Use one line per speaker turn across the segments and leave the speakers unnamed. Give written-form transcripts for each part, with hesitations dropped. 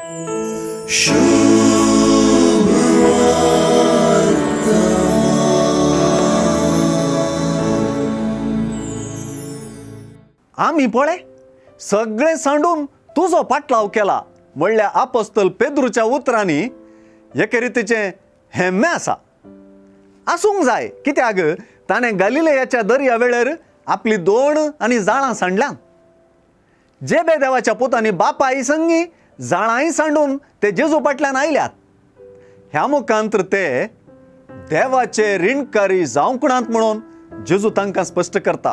आम्ही पळे सगळे सांडून तुझो पाटलाव केला म्हणल्या आपोस्तल पेद्रूच्या उतरांनी एके रितीचे हेम्मे आसा. आसूंक जाय कित्याक ताणें गलिलेयाच्या दर्या वेळेर आपली दोण आनी जाळां सांडल्यान. जेबे देवाच्या पुतांनी बापाय संगी जाळांय सांडून ते जेजू फाटल्यान आयल्यात. ह्या मुखांतर ते देवाचे ऋणकारी जावंकणात म्हणून जेजू तांकां स्पश्ट करता.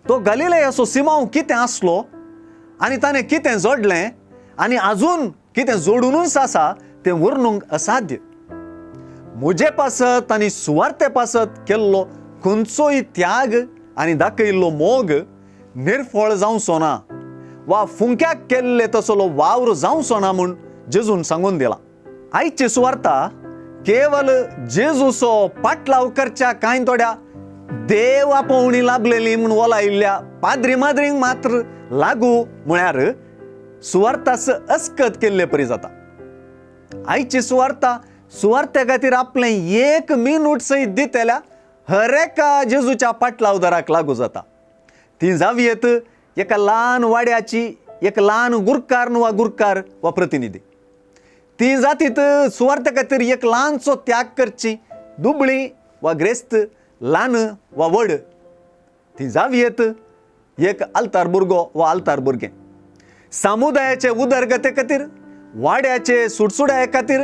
तो गलिलेयाचो सिमांव कितें आसलो आनी ताणें कितें जोडलें आनी आजून कितें जोडूनच आसा तें वर्णूंक असाध्य. म्हजे पासत आनी सुवार्ते पासत केल्लो खंयचोय त्याग आनी दाखयल्लो मोग निर्फळ जावचो ना वा फुंक्याक केल्ले तसलो वावर जावचो ना म्हूण जेजून सांगून दिला. आयची सुवार्ता केवल जेजूचो पाटलाव करच्या कांय थोड्या देव आपोवणी लाभलेली म्हूण ओलायिल्ल्या पाद्री माद्रींक मात्र लागू म्हळ्यार सुवार्तास अस्कत केल्ले परी जाता. आयची सुवार्ता सुवार्ते खातीर आपलें एक मिनूट सयत दितेल्या हर एका जेजूच्या पाटलावदाराक लागू जाता. ती जावयेत एका ल्हान वाड्याची एक ल्हान गुरकार वा गुरकार वा प्रतिनिधी. ती जातीत सुवार्ते खातीर एक ल्हानसो त्याग करची दुबळी वा ग्रेस्त ल्हान वा व्हड. ती जावयेत एक आल्तार भुरगो वा आल्तार भुरगें. समुदायाचे उदरगते खातीर वाड्याचे सुटसुड्या खातीर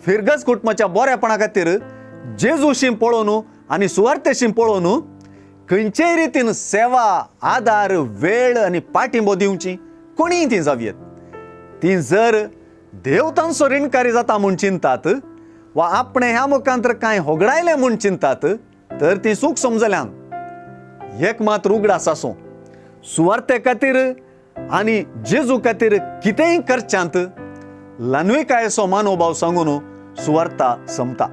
फिरगस कुटुंबाच्या बऱ्यापणा खातीर जेजूशी पळोवन आनी सुवार्तेशी पळोवन खंयचेय रितीन सेवा आदार वेळ आनी पाठिंबो दिवची कोणीय ती जावयेत. ती जर देव तांचो ऋणकारी जाता म्हूण चिंतात वा आपणे ह्या मुखांतर कांय होगडायले म्हूण चिंतात तर ती चूक समजल्यान एक मात्र उगडास आसूं सुवार्ते खातीर आनी जेजू खातीर कितेंय करच्यांत ल्हानविकायेचो मनोभाव सांगून सुवार्ता संपता.